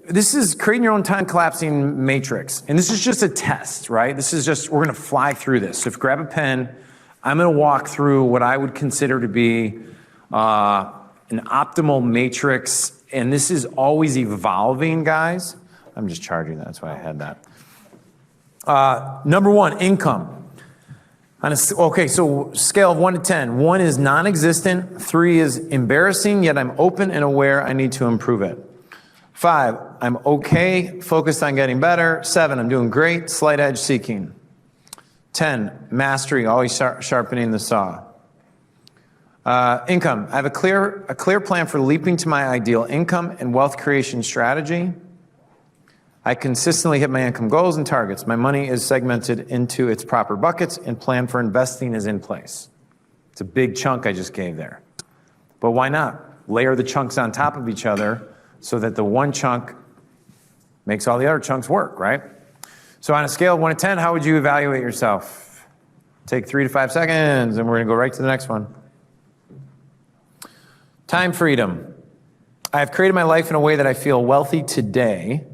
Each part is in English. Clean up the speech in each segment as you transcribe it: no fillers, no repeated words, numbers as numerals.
this is creating your own time collapsing matrix. And this is just a test, right? This is just, we're gonna fly through this. So if you grab a pen, I'm gonna walk through what I would consider to be an optimal matrix. And this is always evolving, guys. I'm just charging that, that's why I had that. Number one, income. Okay, so scale of 1 to 10. 1 is non-existent, 3 is embarrassing, yet I'm open and aware I need to improve it. 5, I'm okay, focused on getting better. 7, I'm doing great, slight edge seeking. 10, mastery, always sharpening the saw. Income, I have a clear plan for leaping to my ideal income and wealth creation strategy. I consistently hit my income goals and targets. My money is segmented into its proper buckets and plan for investing is in place. It's a big chunk I just gave there. But why not? Layer the chunks on top of each other so that the one chunk makes all the other chunks work, right? So on a scale of 1 to 10, how would you evaluate yourself? Take 3 to 5 seconds and we're gonna go right to the next one. Time freedom. I have created my life in a way that I feel wealthy today.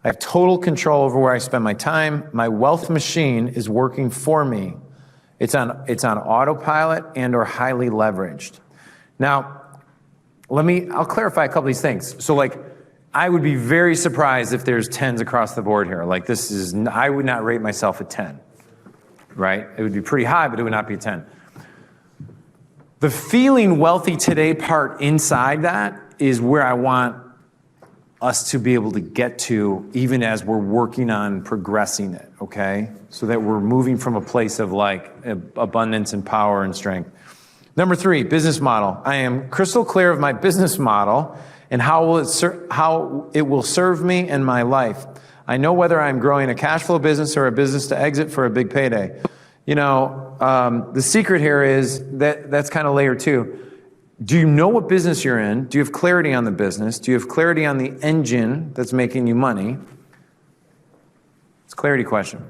I have total control over where I spend my time. My wealth machine is working for me. It's on autopilot and or highly leveraged. Now, I'll clarify a couple of these things. So like, I would be very surprised if there's 10s across the board here. Like I would not rate myself a 10, right? It would be pretty high, but it would not be a 10. The feeling wealthy today part inside that is where I want us to be able to get to even as we're working on progressing it, okay? So that we're moving from a place of like abundance and power and strength. Number 3, business model. I am crystal clear of my business model and how it will serve me and my life. I know whether I'm growing a cash flow business or a business to exit for a big payday. You know, the secret here is that's kind of layer 2. Do you know what business you're in? Do you have clarity on the business? Do you have clarity on the engine that's making you money? It's a clarity question.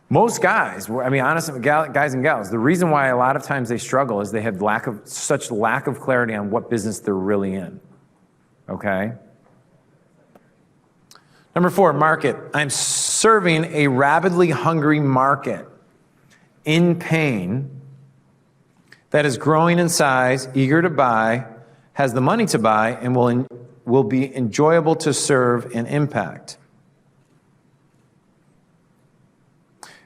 Most guys, I mean, honestly, guys and gals, the reason why a lot of times they struggle is they have such lack of clarity on what business they're really in, okay? Number 4, market. I'm serving a rapidly hungry market in pain that is growing in size, eager to buy, has the money to buy, and will be enjoyable to serve and impact.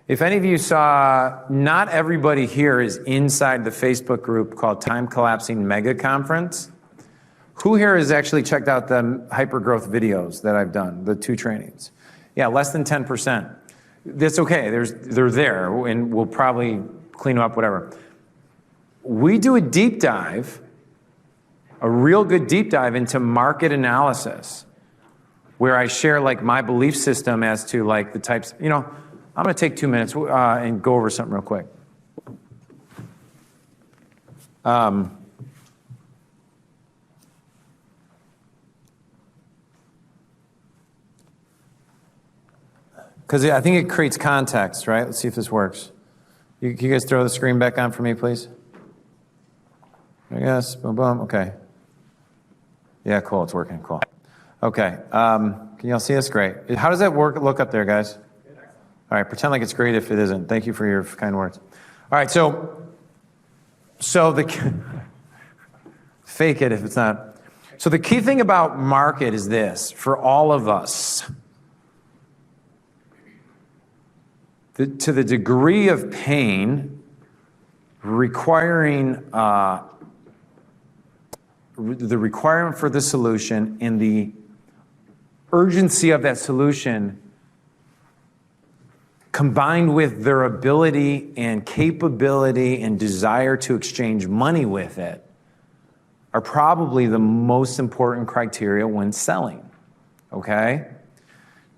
If any of you saw, not everybody here is inside the Facebook group called Time Collapsing Mega Conference. Who here has actually checked out the hypergrowth videos that I've done, the 2 trainings? Yeah, less than 10%. That's okay, they're there, and we'll probably clean them up, whatever. We do a deep dive, a real good deep dive into market analysis, where I share like my belief system as to like the types, you know, I'm gonna take 2 minutes and go over something real quick. Because I think it creates context, right? Let's see if this works. You guys throw the screen back on for me, please? Yes, boom, boom, okay. Yeah, cool, it's working, cool. Okay, can y'all see us? Great. How does that look up there, guys? All right, pretend like it's great if it isn't. Thank you for your kind words. All right, so the, fake it if it's not. So the key thing about market is this, for all of us. To the degree of pain requiring the requirement for the solution and the urgency of that solution combined with their ability and capability and desire to exchange money with it are probably the most important criteria when selling, okay?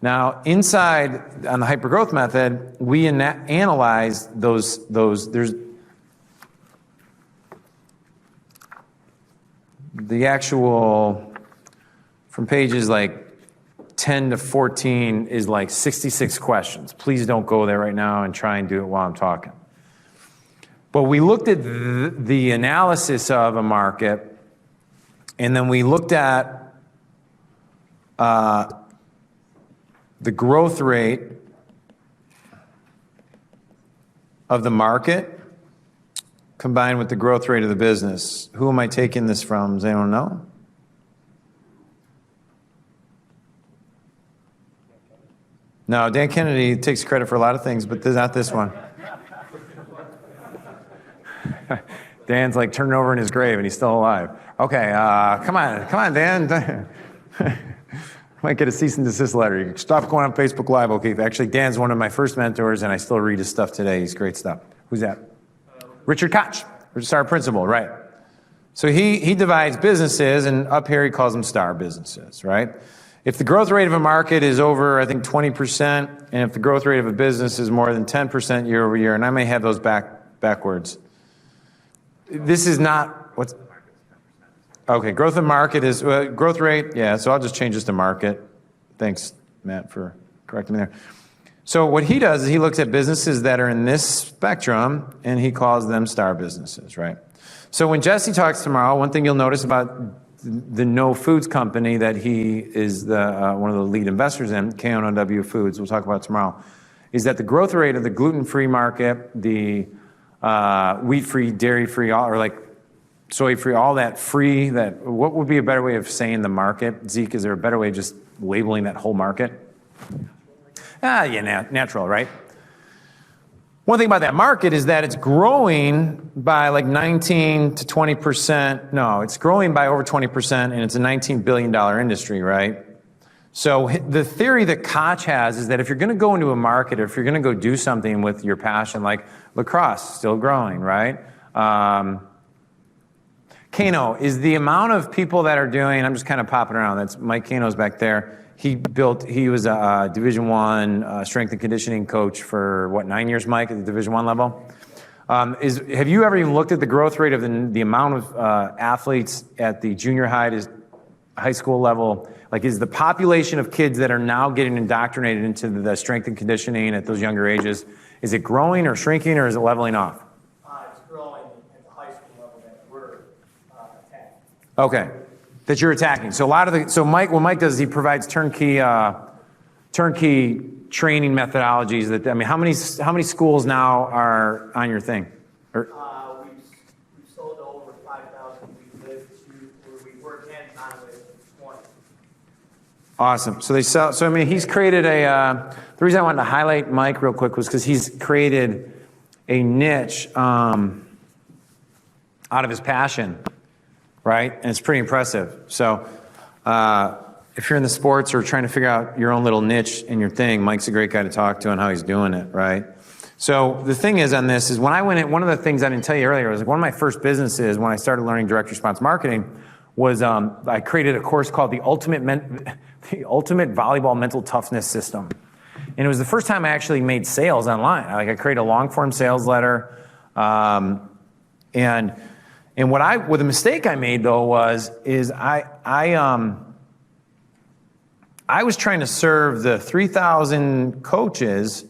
Now, inside on the hypergrowth method, we analyze those there's the actual, from pages like 10 to 14 is like 66 questions. Please don't go there right now and try and do it while I'm talking. But we looked at the analysis of a market, and then we looked at the growth rate of the market combined with the growth rate of the business. Who am I taking this from? Does anyone know? No, Dan Kennedy takes credit for a lot of things, but not this one. Dan's like turning over in his grave and he's still alive. Okay, come on, Dan. Might get a cease and desist letter. You can stop going on Facebook Live, okay? Actually, Dan's one of my first mentors, and I still read his stuff today. He's great stuff. Who's that? Richard Koch, star principal, right? So he divides businesses, and up here he calls them star businesses, right? If the growth rate of a market is over, I think, 20%, and if the growth rate of a business is more than 10% year over year, and I may have those backwards. This is not what's. Okay, growth of market is, growth rate, yeah, so I'll just change this to market. Thanks, Matt, for correcting me there. So what he does is he looks at businesses that are in this spectrum, and he calls them star businesses, right? So when Jesse talks tomorrow, one thing you'll notice about the No Foods company that he is one of the lead investors in, KNOW Foods, we'll talk about tomorrow, is that the growth rate of the gluten-free market, the wheat-free, dairy-free, or like soy-free, all that free, what would be a better way of saying the market? Zeke, is there a better way of just labeling that whole market? Yeah, natural, right? One thing about that market is that it's growing by like 19 to 20%. No, it's growing by over 20%, and it's a $19 billion industry, right? So the theory that Koch has is that if you're going to go into a market, or if you're going to go do something with your passion, like lacrosse, still growing, right? Kano is the amount of people that are doing, I'm just kind of popping around, that's Mike Kano's back there. He was a Division I strength and conditioning coach for, 9 years, Mike, at the Division I level? Have you ever even looked at the growth rate of the amount of athletes at the junior high school level? Like, is the population of kids that are now getting indoctrinated into the strength and conditioning at those younger ages, is it growing or shrinking, or is it leveling off? It's growing at the high school level that we're attacking. Okay, that you're attacking. So Mike, what Mike does is he provides turnkey training methodologies. That, I mean, how many schools now are on your thing? We've sold over 5,000. We work hands-on with 20. Awesome. So I mean, he's created the reason I wanted to highlight Mike real quick was because he's created a niche out of his passion, right? And it's pretty impressive. So if you're in the sports or trying to figure out your own little niche in your thing, Mike's a great guy to talk to on how he's doing it, right? So the thing is on this is when I went in, one of the things I didn't tell you earlier was like one of my first businesses when I started learning direct response marketing was I created a course called the Ultimate Volleyball Mental Toughness System. And it was the first time I actually made sales online. I created a long form sales letter. And the mistake I made though was I was trying to serve the 3,000 coaches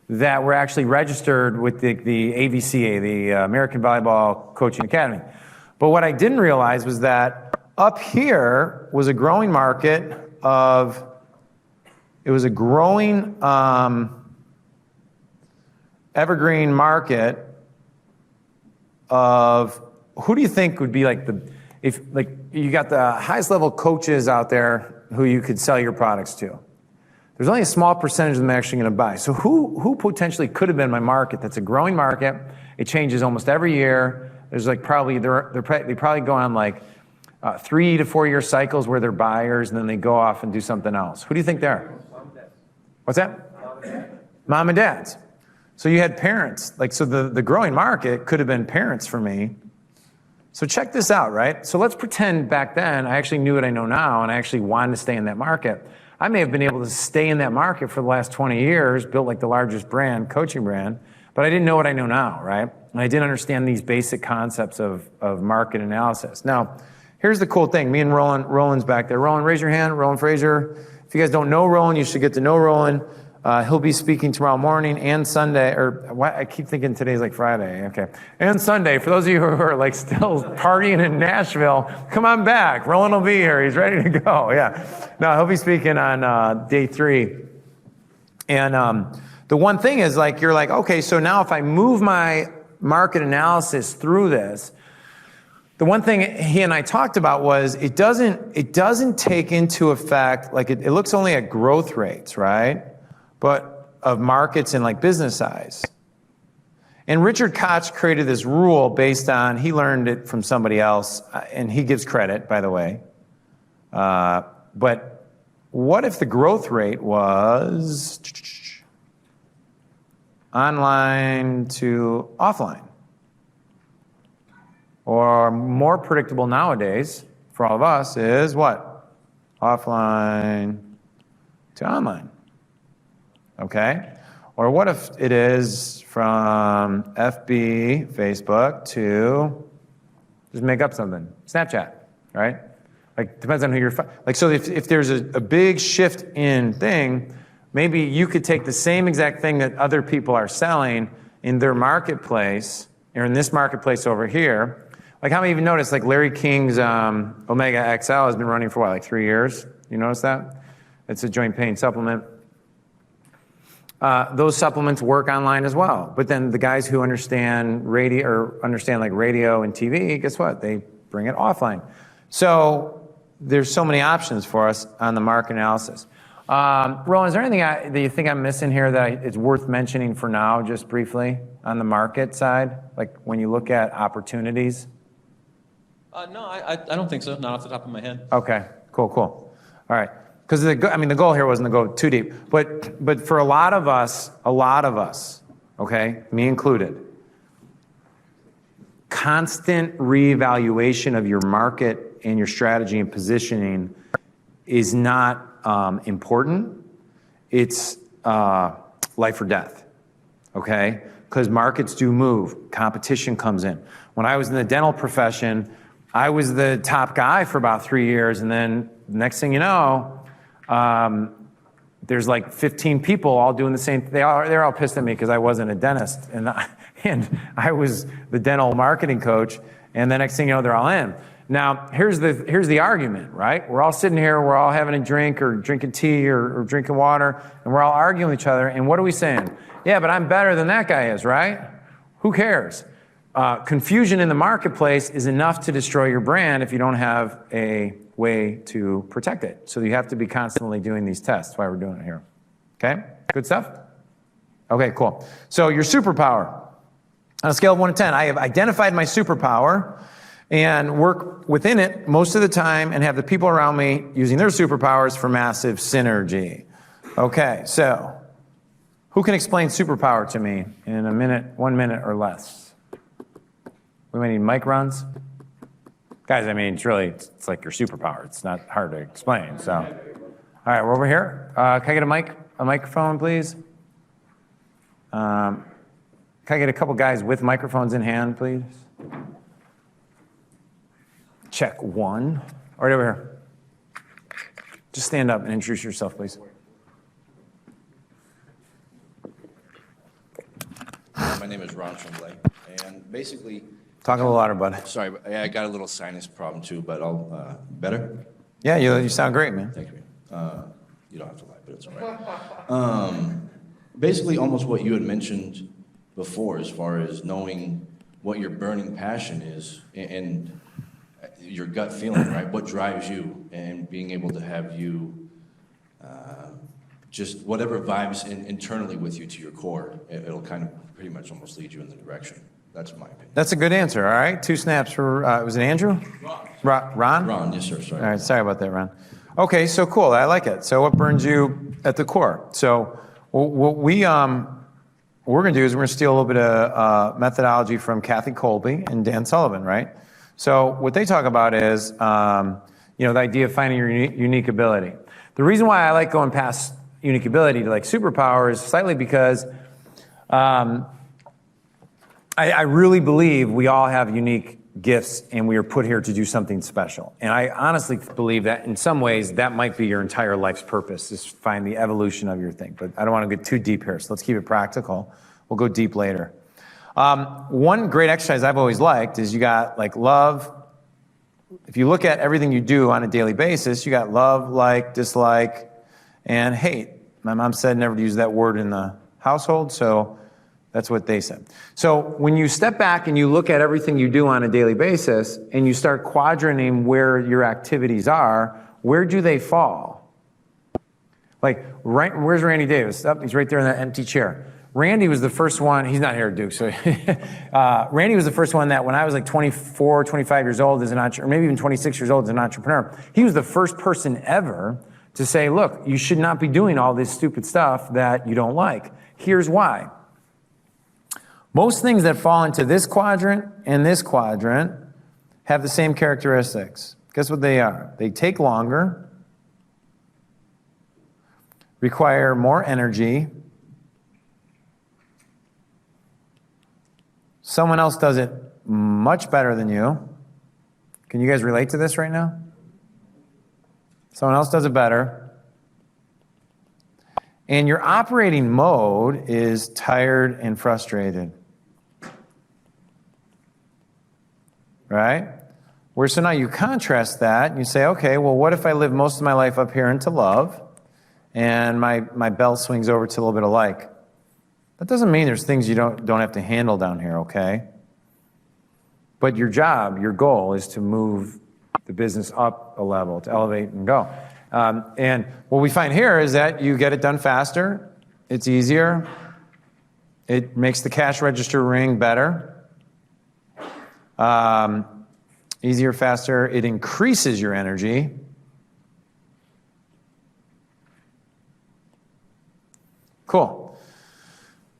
that were actually registered with the AVCA, the American Volleyball Coaching Academy. But what I didn't realize was that up here was a growing market evergreen market of, who do you think would be if you got the highest level coaches out there who you could sell your products to? There's only a small percentage of them actually going to buy. So who potentially could have been my market? That's a growing market. It changes almost every year. There's they probably go on 3 to 4 year cycles where they're buyers and then they go off and do something else. Who do you think they are? What's that? Mom and dads. So you had parents. So the growing market could have been parents for me. So check this out, right? So let's pretend back then I actually knew what I know now and I actually wanted to stay in that market. I may have been able to stay in that market for the last 20 years, built the largest coaching brand, but I didn't know what I know now, right? And I didn't understand these basic concepts of market analysis. Now, here's the cool thing. Me and Roland's back there. Roland, raise your hand. Roland Fraser. If you guys don't know Roland, you should get to know Roland. He'll be speaking tomorrow morning and Sunday, or what? I keep thinking today's like Friday, okay. And Sunday, for those of you who are like still partying in Nashville, come on back. Roland will be here, he's ready to go, yeah. No, he'll be speaking on day 3. And the one thing is like, you're like, okay, so now if I move my market analysis through this, the one thing he and I talked about was it doesn't take into effect, like it looks only at growth rates, right? But of markets and like business size. And Richard Koch created this rule based on, he learned it from somebody else, and he gives credit, by the way. But what if the growth rate was online to offline? Or more predictable nowadays for all of us is what? Offline to online. Okay? Or what if it is from FB, Facebook, to just make up something, Snapchat, right? Like, depends on who you're, like, so if there's a big shift in thing, maybe you could take the same exact thing that other people are selling in their marketplace, or in this marketplace over here. Like, how many of you noticed, like, Larry King's Omega XL has been running for what, like 3 years? You notice that? It's a joint pain supplement. Those supplements work online as well. But then the guys who understand radio, or understand like radio and TV, guess what? They bring it offline. So there's so many options for us on the market analysis. Roland, is there anything that you think I'm missing here that it's worth mentioning for now, just briefly, on the market side? Like when you look at opportunities? No, I don't think so, not off the top of my head. Okay, cool. All right. Because the goal here wasn't to go too deep, but for a lot of us, okay, me included, constant reevaluation of your market and your strategy and positioning is not important. It's life or death, okay? Because markets do move, competition comes in. When I was in the dental profession, I was the top guy for about 3 years, and then next thing you know, there's like 15 people all doing the same. They're all pissed at me because I wasn't a dentist, and I was the dental marketing coach. And the next thing you know, they're all in. Now, here's the argument, right? We're all sitting here, we're all having a drink or drinking tea or drinking water, and we're all arguing with each other. And what are we saying? Yeah, but I'm better than that guy is, right? Who cares? Confusion in the marketplace is enough to destroy your brand if you don't have a way to protect it. So you have to be constantly doing these tests. That's why we're doing it here. Okay? Good stuff? Okay, cool. So your superpower. On a scale of 1 to 10, I have identified my superpower and work within it most of the time and have the people around me using their superpowers for massive synergy. Okay, so who can explain superpower to me in a minute, 1 minute or less? We might need mic runs. Guys, I mean, it's like your superpower. It's not hard to explain, so. All right, we're over here. Can I get a microphone, please? Can I get a couple guys with microphones in hand, please? Check 1. Right over here. Just stand up and introduce yourself, please. My name is Ron Tremblay, and basically... Talk a little louder, bud. Sorry, but I got a little sinus problem too, but I'll... better? Yeah, you sound great, man. Thank you. You don't have to lie, but it's all right. Basically, almost what you had mentioned before, as far as knowing what your burning passion is and your gut feeling, right? What drives you, and being able to have you just whatever vibes internally with you to your core, it'll kind of pretty much almost lead you in the direction. That's my opinion. That's a good answer. All right, 2 snaps for, was it Andrew? Ron. Ron, yes, sir. Sorry. All right, sorry about that, Ron. Okay, so cool. I like it. So what burns you at the core? So what we're going to do is we're going to steal a little bit of methodology from Kathy Colby and Dan Sullivan, right? So what they talk about is, the idea of finding your unique ability. The reason why I like going past unique ability to like superpower is slightly because I really believe we all have unique gifts, and we are put here to do something special. And I honestly believe that in some ways that might be your entire life's purpose, is find the evolution of your thing. But I don't want to get too deep here, so let's keep it practical. We'll go deep later. One great exercise I've always liked is you got like love. If you look at everything you do on a daily basis, you got love, like, dislike, and hate. My mom said never to use that word in the household, so that's what they said. So when you step back and you look at everything you do on a daily basis and you start quadranting where your activities are, where do they fall? Like, right, where's Randy Davis? Oh, he's right there in that empty chair. Randy was the first one, he's not here, Duke, so Randy was the first one that when I was like 24, 25 years old as an entrepreneur, or maybe even 26 years old as an entrepreneur, he was the first person ever to say, look, you should not be doing all this stupid stuff that you don't like. Here's why. Most things that fall into this quadrant and this quadrant have the same characteristics. Guess what they are? They take longer, require more energy. Someone else does it much better than you. Can you guys relate to this right now? Someone else does it better. And your operating mode is tired and frustrated. Right? Where so now you contrast that and you say, okay, well, what if I live most of my life up here into love and my belt swings over to a little bit of like? That doesn't mean there's things you don't have to handle down here, okay? But your job, your goal is to move the business up a level, to elevate and go. And what we find here is that you get it done faster, it's easier, it makes the cash register ring better. Easier, faster, it increases your energy. Cool.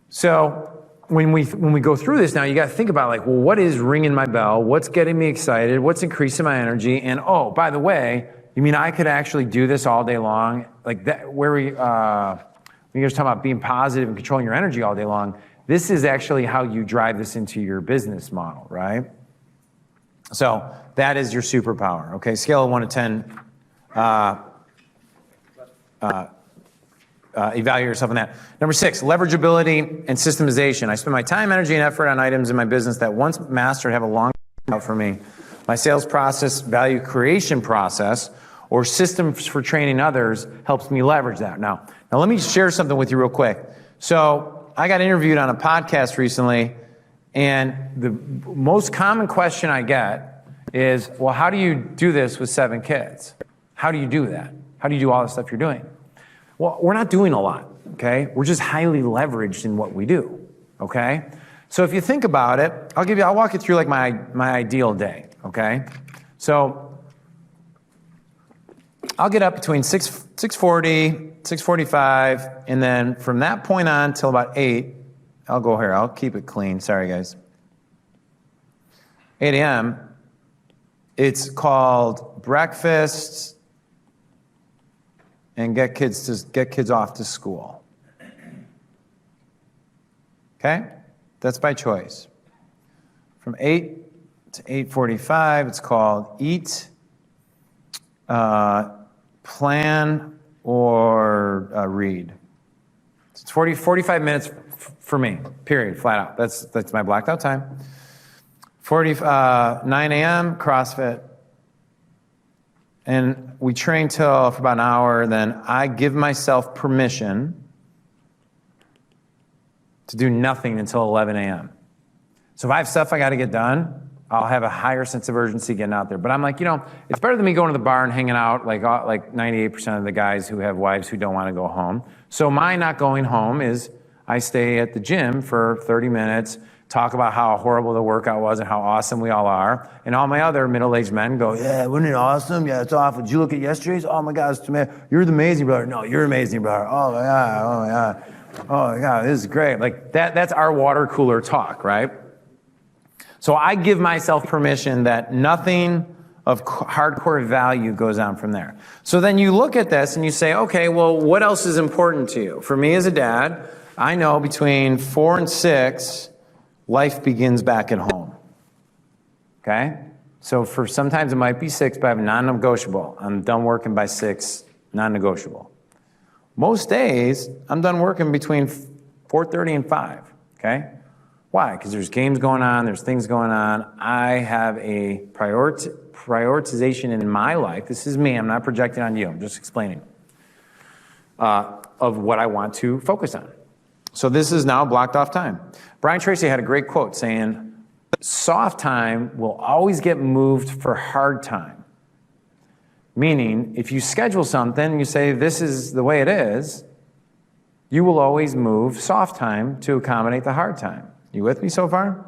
So when we go through this now, you got to think about like, well, what is ringing my bell? What's getting me excited? What's increasing my energy? And oh, by the way, you mean I could actually do this all day long? Like that, where we, when you're talking about being positive and controlling your energy all day long, this is actually how you drive this into your business model, right? So that is your superpower, okay? Scale of 1 to 10, evaluate yourself on that. Number 6, leverageability and systemization. I spend my time, energy, and effort on items in my business that once mastered have a long out for me. My sales process, value creation process, or systems for training others helps me leverage that. Now let me share something with you real quick. So I got interviewed on a podcast recently, and the most common question I get is, well, how do you do this with 7 kids? How do you do that? How do you do all the stuff you're doing? Well, we're not doing a lot, okay? We're just highly leveraged in what we do, okay? So if you think about it, I'll walk you through like my ideal day, okay? So I'll get up between 6:40, 6:45, and then from that point on till about 8, I'll go here, I'll keep it clean, sorry guys. 8 a.m., it's called breakfast and get kids off to school. Okay? That's by choice. From 8 to 8:45, it's called eat, plan, or read. It's 45 minutes for me, period, flat out. That's my blacked out time. 9 a.m., CrossFit. And we train for about an hour, then I give myself permission to do nothing until 11 a.m. So if I have stuff I got to get done, I'll have a higher sense of urgency getting out there. But I'm like, it's better than me going to the bar and hanging out like 98% of the guys who have wives who don't want to go home. So my not going home is I stay at the gym for 30 minutes, talk about how horrible the workout was and how awesome we all are. And all my other middle-aged men go, yeah, wasn't it awesome? Yeah, it's awful. Did you look at yesterday's? Oh my God, you're the amazing brother. No, you're amazing brother. Oh my God, oh my God. Oh my God, this is great. Like that's our water cooler talk, right? So I give myself permission that nothing of hardcore value goes on from there. So then you look at this and you say, okay, well, what else is important to you? For me as a dad, I know between 4 and 6, life begins back at home. okay? So for sometimes it might be 6, but I have a non-negotiable. I'm done working by 6, non-negotiable. Most days, I'm done working between 4:30 and 5, okay? Why? Because there's games going on, there's things going on. I have a prioritization in my life. This is me, I'm not projecting on you, I'm just explaining. Of what I want to focus on. So this is now blocked off time. Brian Tracy had a great quote saying, soft time will always get moved for hard time. Meaning, if you schedule something, you say, this is the way it is, you will always move soft time to accommodate the hard time. You with me so far?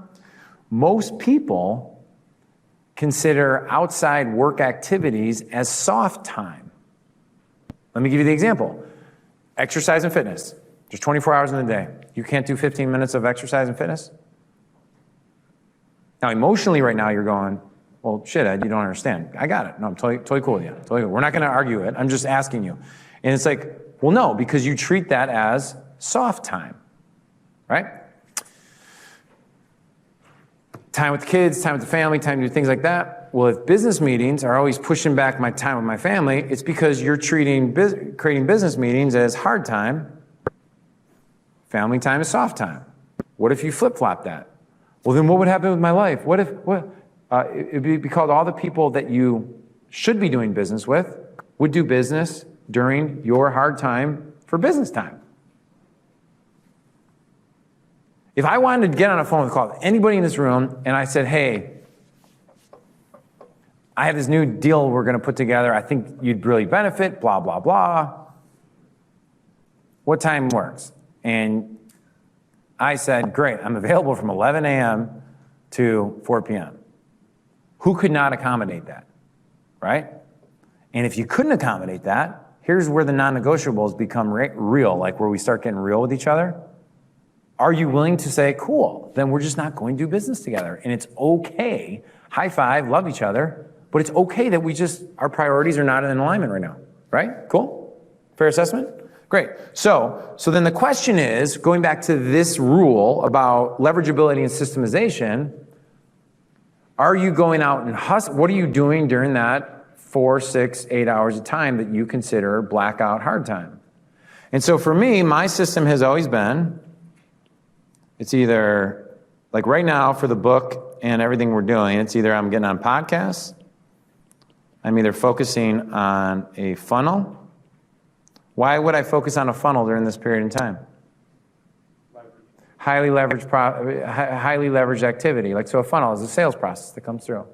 Most people consider outside work activities as soft time. Let me give you the example. Exercise and fitness. There's 24 hours in the day. You can't do 15 minutes of exercise and fitness? Now, emotionally right now, you're going, well, shit, Ed, you don't understand. I got it. No, I'm totally cool with you. Totally cool. We're not going to argue it. I'm just asking you. And it's like, well, no, because you treat that as soft time, right? Time with the kids, time with the family, time to do things like that. Well, if business meetings are always pushing back my time with my family, it's because you're creating business meetings as hard time. Family time is soft time. What if you flip-flop that? Well, then what would happen with my life? It'd be called all the people that you should be doing business with would do business during your hard time for business time. If I wanted to get on a phone call with anybody in this room and I said, hey, I have this new deal we're going to put together. I think you'd really benefit, blah, blah, blah. What time works? And I said, great, I'm available from 11 a.m. to 4 p.m. Who could not accommodate that, right? And if you couldn't accommodate that, here's where the non-negotiables become real, like where we start getting real with each other. Are you willing to say, cool, then we're just not going to do business together. And it's okay, high five, love each other, but it's okay that our priorities are not in alignment right now, right? Cool? Fair assessment? Great. So then the question is, going back to this rule about leverageability and systemization, are you going out and hustle? What are you doing during that 4, 6, 8 hours of time that you consider blackout hard time? And so for me, my system has always been, it's either, like right now for the book and everything we're doing, it's either I'm getting on podcasts, I'm either focusing on a funnel. Why would I focus on a funnel during this period in time? Highly leveraged activity. Like, so a funnel is a sales process that comes through.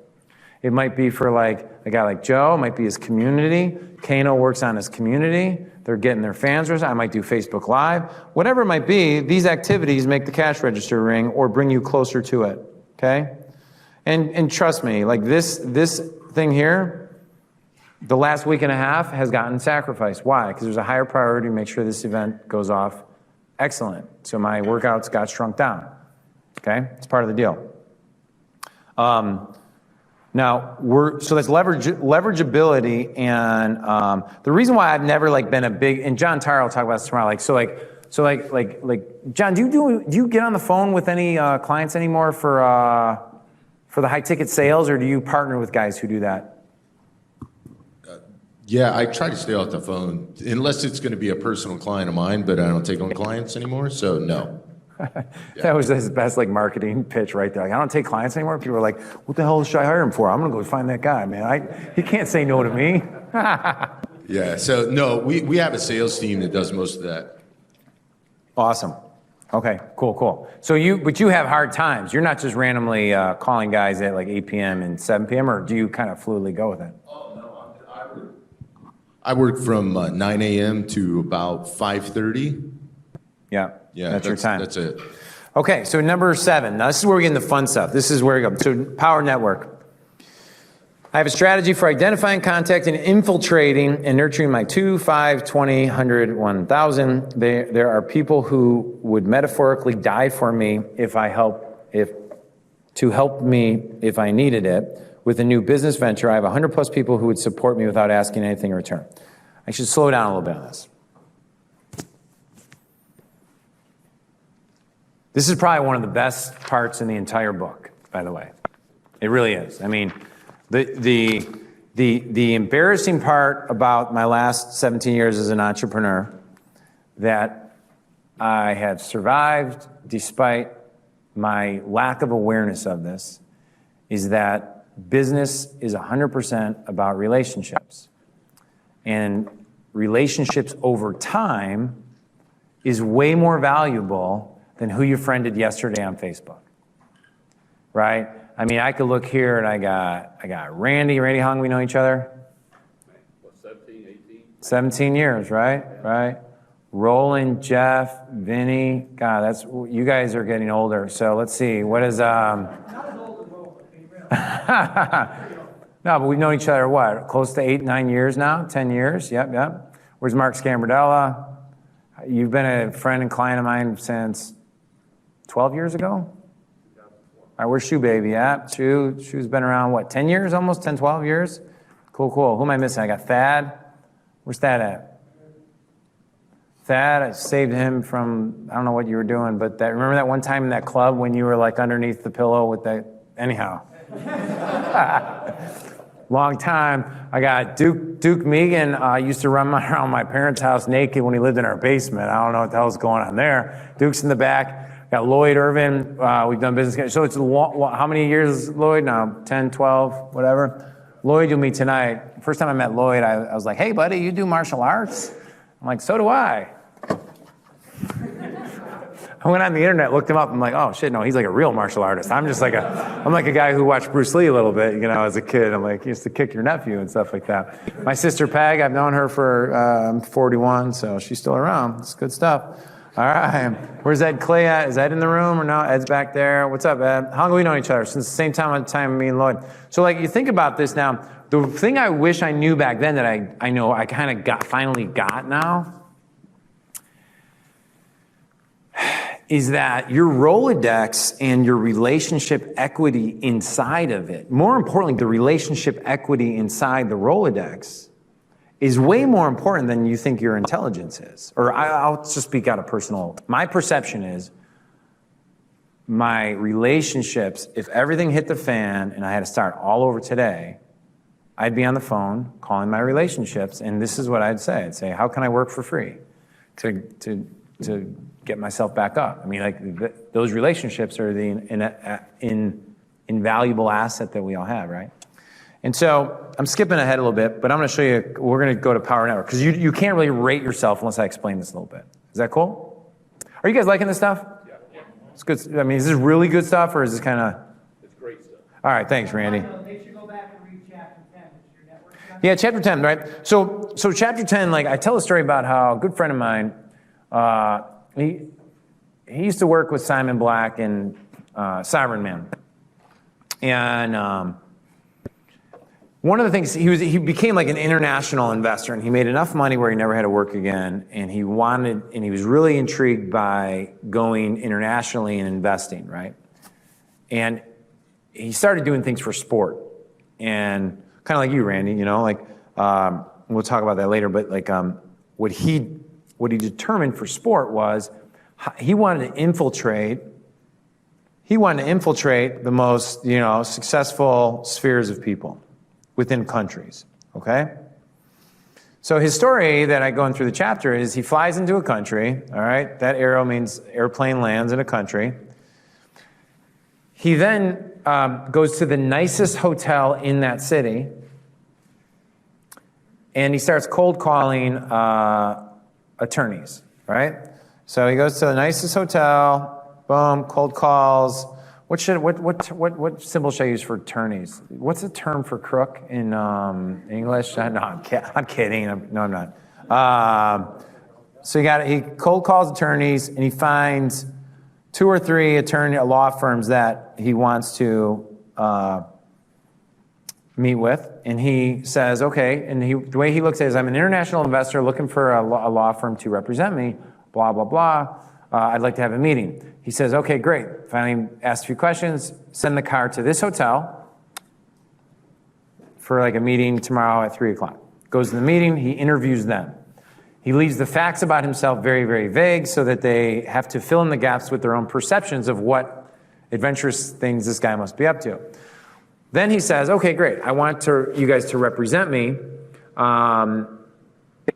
It might be for like a guy like Joe, it might be his community. Kano works on his community. They're getting their fans. I might do Facebook Live. Whatever it might be, these activities make the cash register ring or bring you closer to it, okay? And trust me, like this thing here, the last week and a half has gotten sacrificed. Why? Because there's a higher priority to make sure this event goes off excellent. So my workouts got shrunk down. Okay? It's part of the deal. Now, so that's leverageability, and the reason why I've never like been a big, and John Tyra will talk about this tomorrow, John, do you get on the phone with any clients anymore for the high ticket sales, or do you partner with guys who do that? Yeah, I try to stay off the phone, unless it's going to be a personal client of mine, but I don't take on clients anymore, so no. That was his best like marketing pitch right there. Like, I don't take clients anymore. People are like, what the hell should I hire him for? I'm going to go find that guy, man. He can't say no to me. Yeah, so no, we have a sales team that does most of that. Awesome. Okay, cool. So but you have hard times. You're not just randomly calling guys at like 8 p.m. and 7 p.m., or do you kind of fluidly go with it? Oh, no, I work from 9 a.m. to about 5:30. Yeah, that's your time. That's it. Okay, so number 7. Now this is where we get into fun stuff. This is where we go. So power network. I have a strategy for identifying, contacting, infiltrating, and nurturing my 2, 5, 20, 100, 1,000. There are people who would metaphorically die for me to help me if I needed it. With a new business venture, I have 100 plus people who would support me without asking anything in return. I should slow down a little bit on this. This is probably one of the best parts in the entire book, by the way. It really is. I mean, the embarrassing part about my last 17 years as an entrepreneur that I have survived despite my lack of awareness of this is that business is 100% about relationships. And relationships over time is way more valuable than who you friended yesterday on Facebook, right? I mean, I could look here and I got Randy. Randy, how long we know each other? What, 17, 18? 17 years, right? Right. Roland, Jeff, Vinny. God, that's, you guys are getting older. So let's see. What is, Not as old as Roland, to be real. no, but we've known each other, what, close to 8, 9 years now? 10 years? Yep. Where's Mark Scambardella? You've been a friend and client of mine since 12 years ago? All right, where's Shoe Baby at? Shoe's been around, what, 10 years almost? 10, 12 years? Cool. Who am I missing? I got Thad. Where's Thad at? Thad, I saved him from, I don't know what you were doing, but remember that one time in that club when you were like underneath the pillow with that, anyhow. Long time. I got Duke Megan, used to run around my parents' house naked when he lived in our basement. I don't know what the hell's going on there. Duke's in the back. Got Lloyd Irvin. We've done business. So it's how many years, Lloyd? Now, 10, 12, whatever. Lloyd, you'll meet tonight. First time I met Lloyd, I was like, hey, buddy, you do martial arts? I'm like, so do I. I went on the internet, looked him up. I'm like, oh shit, no, he's like a real martial artist. I'm like a guy who watched Bruce Lee a little bit, as a kid. I'm like, he used to kick your nephew and stuff like that. My sister Peg, I've known her for, I'm 41, so she's still around. It's good stuff. All right, where's Ed Clay at? Is Ed in the room or no? Ed's back there. What's up, Ed? How long have we known each other? Since the same time me and Lloyd. So like, you think about this now, the thing I wish I knew back then that I know I kind of finally got now, is that your Rolodex and your relationship equity inside of it, more importantly, the relationship equity inside the Rolodex is way more important than you think your intelligence is. Or I'll just speak out of personal, my perception is my relationships, if everything hit the fan and I had to start all over today, I'd be on the phone calling my relationships, and this is what I'd say. I'd say, how can I work for free to get myself back up? I mean, like those relationships are the invaluable asset that we all have, right? And so I'm skipping ahead a little bit, but I'm going to show you, we're going to go to Power Network, because you can't really rate yourself unless I explain this a little bit. Is that cool? Are you guys liking this stuff? Yeah. It's good. I mean, is this really good stuff, or is this kind of? It's great stuff. All right, thanks, Randy. They should go back and read chapter 10. It's your network. Yeah, chapter 10, right? So chapter 10, like I tell a story about how a good friend of mine, he used to work with Simon Black and Sovereign Man. And one of the things, he became like an international investor, and he made enough money where he never had to work again, and he was really intrigued by going internationally and investing, right? And he started doing things for sport, and kind of like you, Randy, we'll talk about that later, but like what he determined for sport was he wanted to infiltrate the most, successful spheres of people within countries, okay? So his story that I go in through the chapter is he flies into a country, all right? That arrow means airplane lands in a country. He then goes to the nicest hotel in that city, and he starts cold calling attorneys, right? So he goes to the nicest hotel, boom, cold calls. What symbol should I use for attorneys? What's the term for crook in English? No, I'm kidding. I'm not. So he cold calls attorneys, and he finds 2 or 3 law firms that he wants to meet with, and he says, okay, and the way he looks at it is, I'm an international investor looking for a law firm to represent me, blah, blah, blah. I'd like to have a meeting. He says, okay, great. Finally asked a few questions, send the car to this hotel for like a meeting tomorrow at 3 o'clock. Goes to the meeting, he interviews them. He leaves the facts about himself very, very vague so that they have to fill in the gaps with their own perceptions of what adventurous things this guy must be up to. Then he says, okay, great. I want you guys to represent me.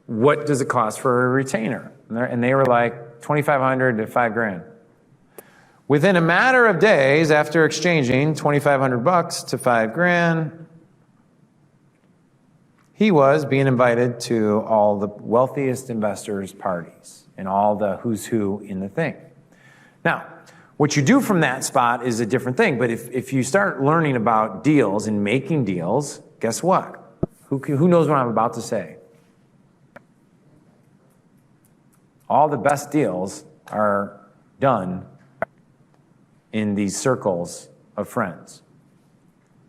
What does it cost for a retainer? And they were like $2,500 to $5,000. Within a matter of days after exchanging $2,500 to $5,000, he was being invited to all the wealthiest investors' parties and all the who's who in the thing. Now, what you do from that spot is a different thing, but if you start learning about deals and making deals, guess what? Who knows what I'm about to say? All the best deals are done in these circles of friends.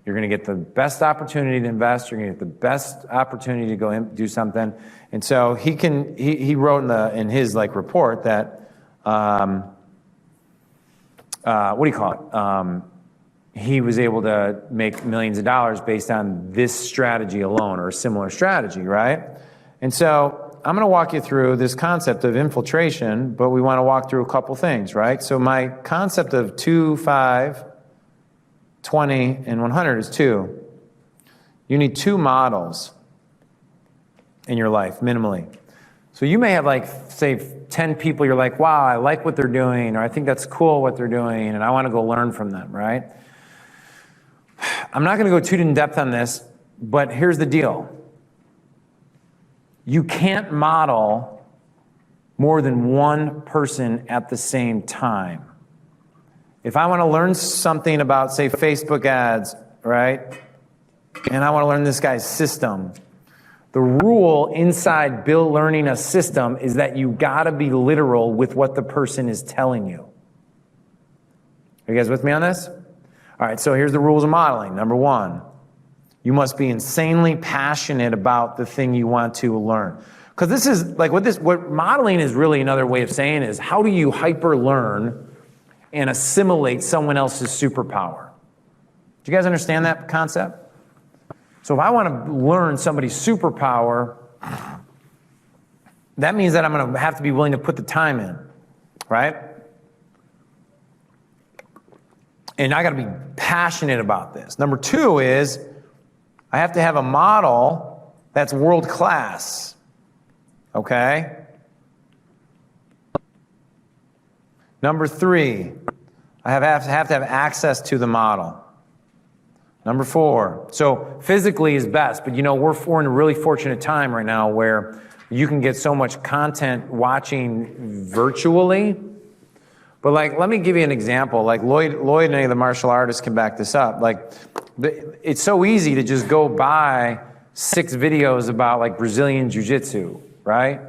You're going to get the best opportunity to invest. You're going to get the best opportunity to go and do something. And so he wrote in his report that what do you call it? He was able to make millions of dollars based on this strategy alone, or a similar strategy, right? And so I'm going to walk you through this concept of infiltration, but we want to walk through a couple things, right? So my concept of 2, 5, 20, and 100 is 2. You need 2 models in your life, minimally. So you may have say 10 people you're like, wow, I like what they're doing, or I think that's cool what they're doing, and I want to go learn from them, right? I'm not going to go too in depth on this, but here's the deal. You can't model more than one person at the same time. If I want to learn something about, say, Facebook ads, right, and I want to learn this guy's system, the rule inside learning a system is that you got to be literal with what the person is telling you. Are you guys with me on this? All right, so here's the rules of modeling. Number 1, you must be insanely passionate about the thing you want to learn. Because this is what modeling is really another way of saying is, how do you hyper learn and assimilate someone else's superpower? Do you guys understand that concept? So if I want to learn somebody's superpower, that means that I'm going to have to be willing to put the time in, right? And I got to be passionate about this. Number 2 is I have to have a model that's world class, okay? Number 3, I have to have access to the model. Number 4, so physically is best, but we're in a really fortunate time right now where you can get so much content watching virtually. But let me give you an example. Lloyd and any of the martial artists can back this up. It's so easy to just go buy 6 videos about Brazilian Jiu-Jitsu, right?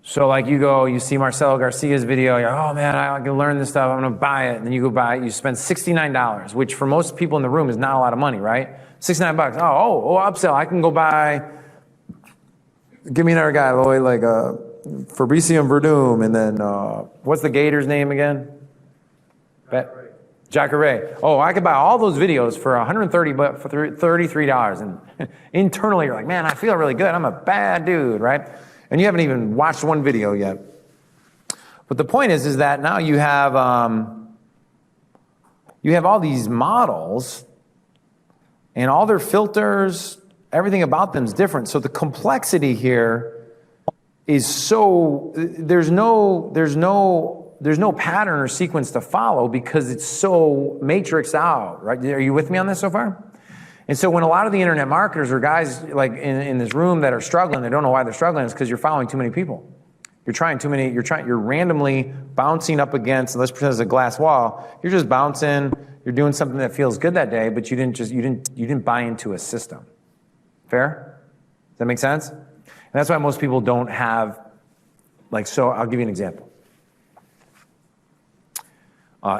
So you see Marcelo Garcia's video, you're, oh man, I can learn this stuff, I'm gonna buy it. And then you go buy it, you spend $69, which for most people in the room is not a lot of money, right? $69, oh, upsell, I can go buy, give me another guy, Lloyd, Fabricio Verdum, and then, what's the Gator's name again? Jacare. Oh, I could buy all those videos for $130, for $33. And internally you're like, man, I feel really good, I'm a bad dude, right? And you haven't even watched one video yet. But the point is that now you have all these models, and all their filters, everything about them is different. So the complexity here is so, there's no pattern or sequence to follow because it's so matrixed out, right? Are you with me on this so far? And so when a lot of the internet marketers or guys in this room that are struggling, they don't know why they're struggling, it's because you're following too many people. You're trying too many, you're randomly bouncing up against, let's pretend it's a glass wall, you're just bouncing, you're doing something that feels good that day, but you didn't buy into a system. Fair? Does that make sense? And that's why most people don't have, so I'll give you an example.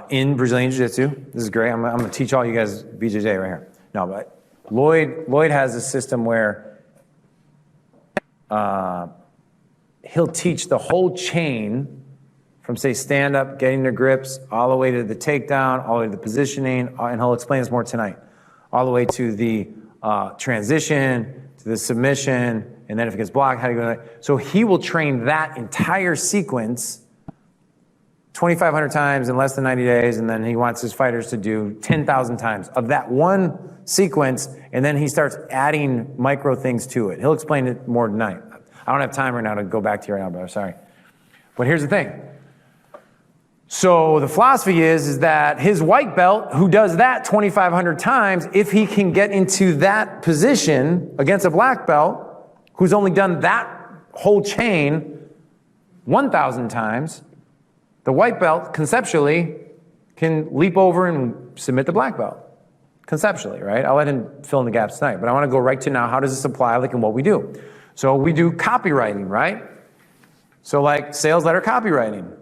In Brazilian Jiu-Jitsu, this is great, I'm gonna teach all you guys BJJ right here. No, but Lloyd has a system where he'll teach the whole chain from, say, stand-up, getting their grips, all the way to the takedown, all the way to the positioning, and he'll explain this more tonight, all the way to the transition, to the submission, and then if it gets blocked, how do you go? So he will train that entire sequence 2,500 times in less than 90 days, and then he wants his fighters to do 10,000 times of that one sequence, and then he starts adding micro things to it. He'll explain it more tonight. I don't have time right now to go back to you right now, but I'm sorry. But here's the thing. So the philosophy is that his white belt, who does that 2,500 times, if he can get into that position against a black belt, who's only done that whole chain 1,000 times, the white belt conceptually can leap over and submit the black belt. Conceptually, right? I'll let him fill in the gaps tonight, but I want to go right to now, how does this apply like in what we do? So we do copywriting, right? So like sales letter copywriting.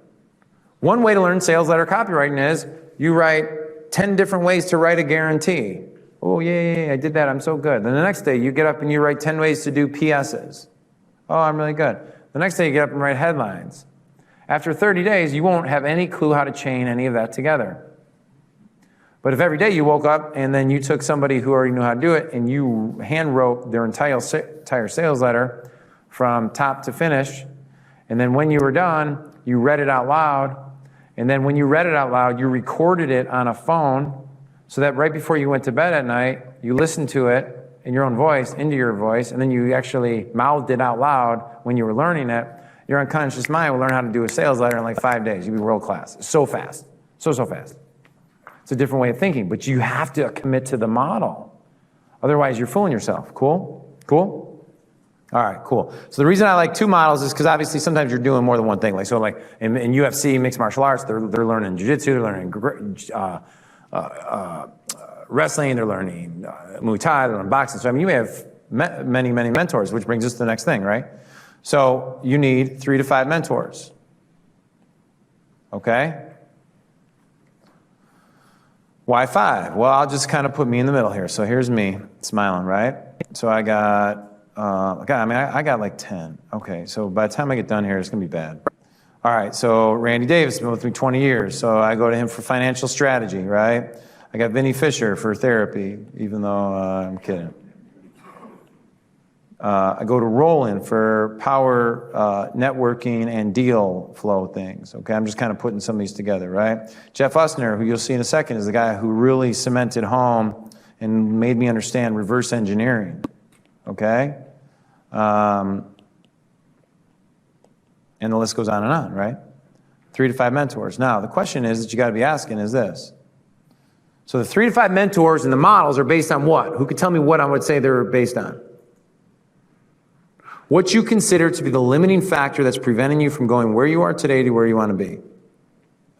One way to learn sales letter copywriting is you write 10 different ways to write a guarantee. Oh, yeah, I did that. I'm so good. Then the next day you get up and you write 10 ways to do PSs. Oh, I'm really good. The next day you get up and write headlines. After 30 days, you won't have any clue how to chain any of that together. But if every day you woke up and then you took somebody who already knew how to do it and you hand wrote their entire sales letter from top to finish, and then when you were done, you read it out loud, and then when you read it out loud, you recorded it on a phone so that right before you went to bed at night, you listened to it in your own voice, into your voice, and then you actually mouthed it out loud when you were learning it. Your unconscious mind will learn how to do a sales letter in like 5 days. You'll be world class. So fast. So fast. It's a different way of thinking, but you have to commit to the model. Otherwise, you're fooling yourself. Cool? Cool? All right, cool. So the reason I like two models is because obviously sometimes you're doing more than one thing. Like so, like in UFC, mixed martial arts, they're learning jiu-jitsu, they're learning wrestling, they're learning Muay Thai, they're learning boxing. So I mean, you may have many mentors, which brings us to the next thing, right? So you need 3 to 5 mentors. Okay? Why 5? Well, I'll just kind of put me in the middle here. So here's me smiling, right? So I got like 10. Okay, so by the time I get done here, it's going to be bad. All right, so Randy Davis has been with me 20 years, so I go to him for financial strategy, right? I got Vinny Fisher for therapy, even though I'm kidding. I go to Roland for power networking and deal flow things. Okay, I'm just kind of putting some of these together, right? Jeff Usner, who you'll see in a second, is the guy who really cemented home and made me understand reverse engineering. Okay, and the list goes on, right? 3 to 5 mentors. Now, the question is that you got to be asking is this. So the 3 to 5 mentors and the models are based on what? Who could tell me what I would say they're based on? What you consider to be the limiting factor that's preventing you from going where you are today to where you want to be.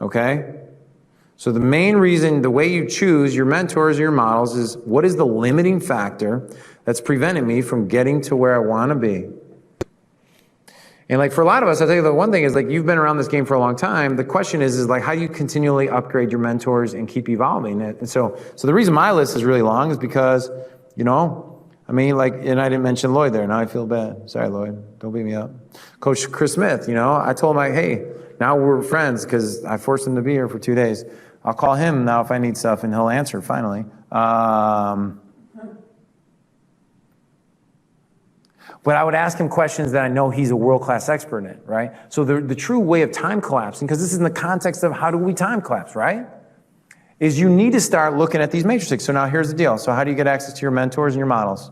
Okay? So the main reason, the way you choose your mentors or your models is what is the limiting factor that's preventing me from getting to where I want to be? And like for a lot of us, I'll tell you the one thing is like you've been around this game for a long time. The question is like how do you continually upgrade your mentors and keep evolving it? And so the reason my list is really long is because, you know, I mean, like, and I didn't mention Lloyd there. Now I feel bad. Sorry, Lloyd. Don't beat me up. Coach Chris Smith, you know, I told him, like, hey, now we're friends because I forced him to be here for 2 days. I'll call him now if I need stuff, and he'll answer finally. But I would ask him questions that I know he's a world-class expert in, right? So the true way of time collapsing, because this is in the context of how do we time collapse, right? Is you need to start looking at these matrices. So now here's the deal. So how do you get access to your mentors and your models?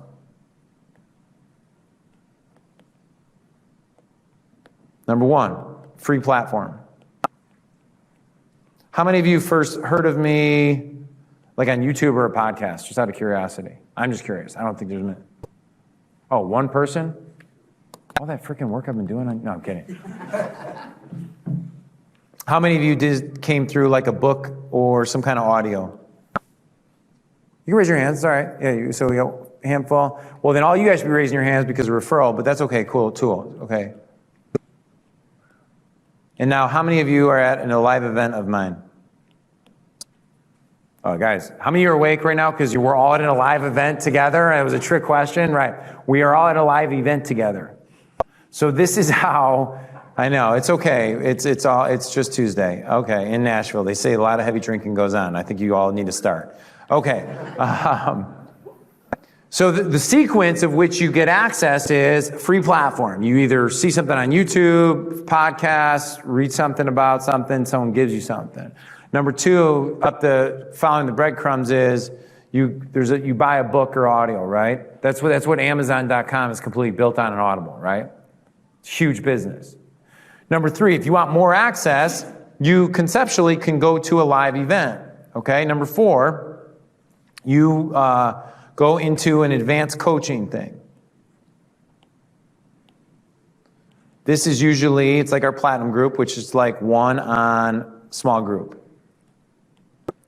Number 1, free platform. How many of you first heard of me like on YouTube or a podcast, just out of curiosity? I'm just curious. I don't think there's many. Oh, one person? All that freaking work I've been doing? No, I'm kidding. How many of you came through like a book or some kind of audio? You can raise your hands, all right. Yeah, so we got a handful. Well, then all you guys should be raising your hands because of referral, but that's okay, cool, okay. And now, how many of you are at a live event of mine? Oh, guys, how many of you are awake right now? Because we're all at a live event together. And it was a trick question, right? We are all at a live event together. So this is how, I know, it's okay. It's just Tuesday. Okay, in Nashville. They say a lot of heavy drinking goes on. I think you all need to start. Okay. So the sequence of which you get access is free platform. You either see something on YouTube, podcasts, read something about something, someone gives you something. Number two, following the breadcrumbs is you buy a book or audio, right? That's what Amazon.com is completely built on, an Audible, right? Huge business. Number three, if you want more access, you conceptually can go to a live event, okay? Number four, you go into an advanced coaching thing. This is usually, it's like our platinum group, which is like one on small group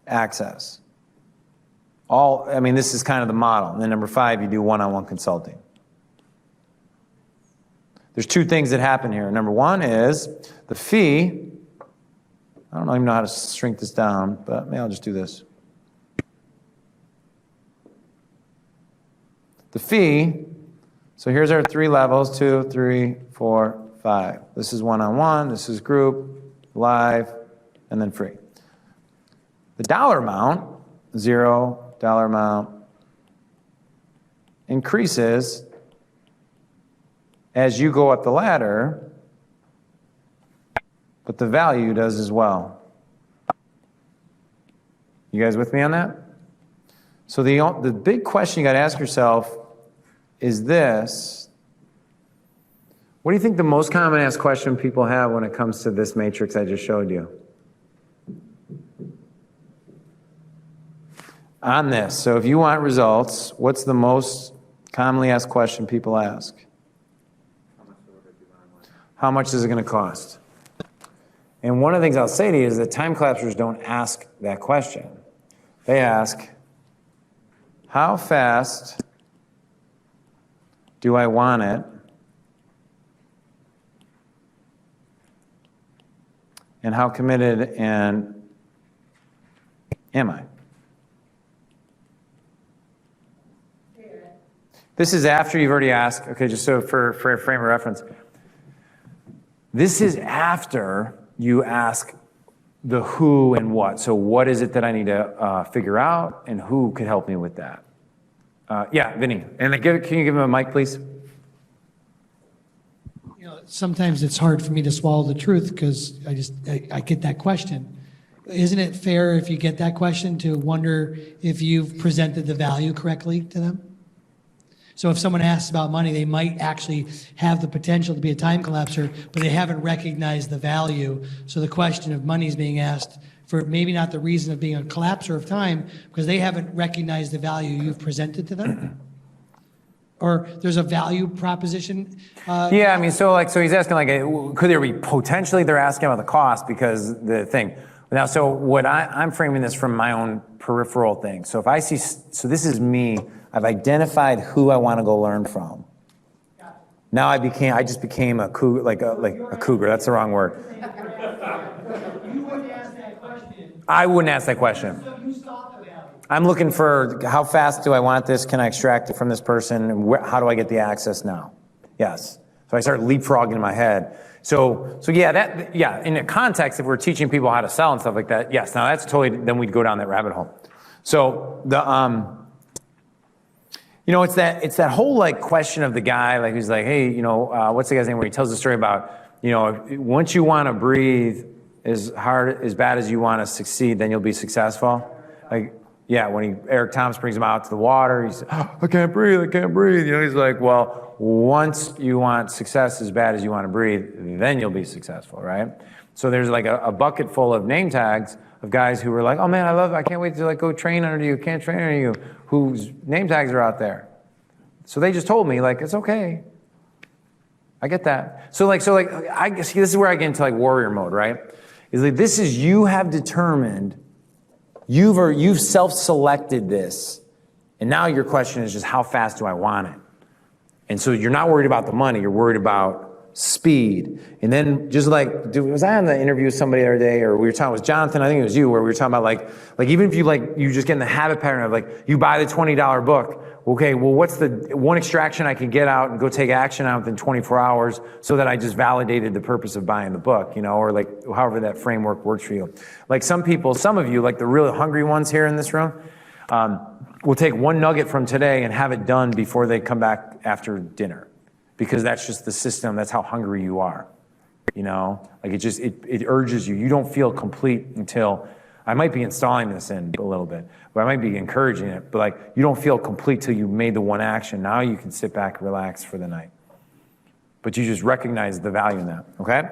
access. This is kind of the model. And then number five, you do one-on-one consulting. There's two things that happen here. Number one is the fee. I don't even know how to shrink this down, but maybe I'll just do this. The fee, so here's our three levels, 2, 3, 4, 5. This is one-on-one, this is group, live, and then free. The dollar amount, $0 amount, increases as you go up the ladder, but the value does as well. You guys with me on that? So the big question you got to ask yourself is this. What do you think the most common asked question people have when it comes to this matrix I just showed you? On this, so if you want results, what's the most commonly asked question people ask? How much is it going to cost? And one of the things I'll say to you is that time collapsers don't ask that question. They ask, how fast do I want it? And how committed and am I? This is after you've already asked, okay, just so for a frame of reference. This is after you ask the who and what. So what is it that I need to figure out, and who could help me with that? Yeah, Vinny. And can you give him a mic, please? Sometimes it's hard for me to swallow the truth because I get that question. Isn't it fair if you get that question to wonder if you've presented the value correctly to them? So if someone asks about money, they might actually have the potential to be a time collapser, but they haven't recognized the value. So the question of money is being asked for maybe not the reason of being a collapser of time, because they haven't recognized the value you've presented to them. Or there's a value proposition. Yeah, so he's asking could there be potentially, they're asking about the cost because the thing. Now, so what I'm framing this from my own peripheral thing. So if I see, so this is me, I've identified who I want to go learn from. Now I just became a cougar, like a cougar. That's the wrong word. You wouldn't ask that question. I wouldn't ask that question. So you stop the value. I'm looking for how fast do I want this? Can I extract it from this person? And how do I get the access now? Yes. So I start leapfrogging in my head. So yeah, in the context, if we're teaching people how to sell and stuff like that, yes. Now that's totally, then we'd go down that rabbit hole. So it's that whole question of the guy who's like, hey, what's the guy's name, where he tells the story about, once you want to breathe as bad as you want to succeed, then you'll be successful. When Eric Thomas brings him out to the water, he says, oh, I can't breathe. He's like, well, once you want success as bad as you want to breathe, then you'll be successful, right? So there's a bucket full of name tags of guys who were like, oh man, I can't wait to go train under you, can't train under you, whose name tags are out there. So they just told me, it's okay. I get that. So I guess this is where I get into warrior mode, right? This is, you have determined, you've self-selected this, and now your question is just how fast do I want it? And so you're not worried about the money, you're worried about speed. And then just was I on the interview with somebody the other day, or we were talking with Jonathan, I think it was you, where we were talking about even if you just get in the habit pattern of you buy the $20 book, okay, well what's the one extraction I can get out and go take action out within 24 hours so that I just validated the purpose of buying the book, or however that framework works for you. Some of you, the really hungry ones here in this room, we'll take one nugget from today and have it done before they come back after dinner, because that's just the system. That's how hungry you are. You know, like it urges you. You don't feel complete until, I might be installing this in a little bit, but I might be encouraging it, but like you don't feel complete till you made the one action. Now you can sit back, relax for the night. But you just recognize the value in that, okay?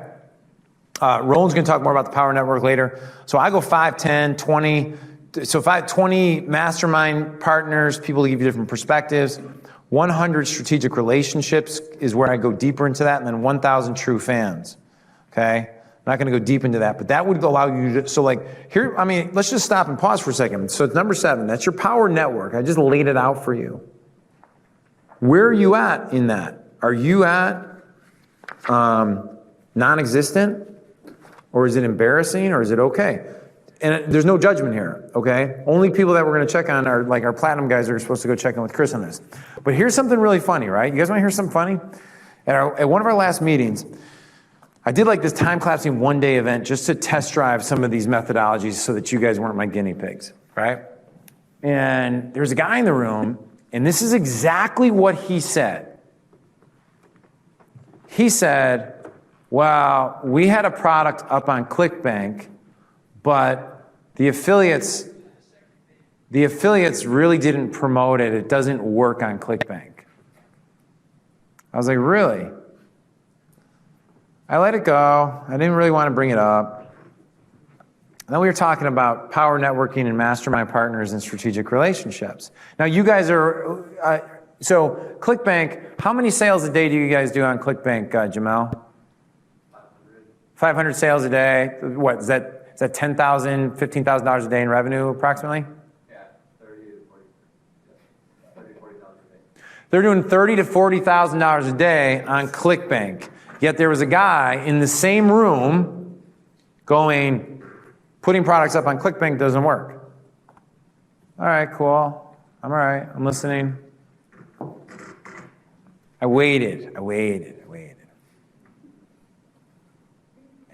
Roland's gonna talk more about the power network later. So I go 5, 10, 20. So 20 mastermind partners, people give you different perspectives. 100 strategic relationships is where I go deeper into that, and then 1,000 true fans, okay? I'm not gonna go deep into that, but that would allow you to, so like here, I mean, let's just stop and pause for a second. So it's number 7, that's your power network. I just laid it out for you. Where are you at in that? Are you at non-existent? Or is it embarrassing, or is it okay? And there's no judgment here, okay? Only people that we're gonna check on are like our platinum guys are supposed to go check in with Chris on this. But here's something really funny, right? You guys wanna hear something funny? At one of our last meetings, I did like this time-collapsing one-day event just to test drive some of these methodologies so that you guys weren't my guinea pigs, right? And there's a guy in the room, and this is exactly what he said. He said, well, we had a product up on Clickbank, but the affiliates really didn't promote it. It doesn't work on Clickbank. I was like, really? I let it go. I didn't really want to bring it up. And then we were talking about power networking and mastermind partners and strategic relationships. Now you guys are, so Clickbank, how many sales a day do you guys do on Clickbank, Jamel? 500 sales a day. What, is that $10,000, $15,000 a day in revenue approximately? Yeah, 30 to 40. Yeah, 30 to 40,000 a day. They're doing $30,000 to $40,000 a day on Clickbank. Yet there was a guy in the same room going, putting products up on Clickbank doesn't work. All right, cool. I'm all right. I'm listening. I waited.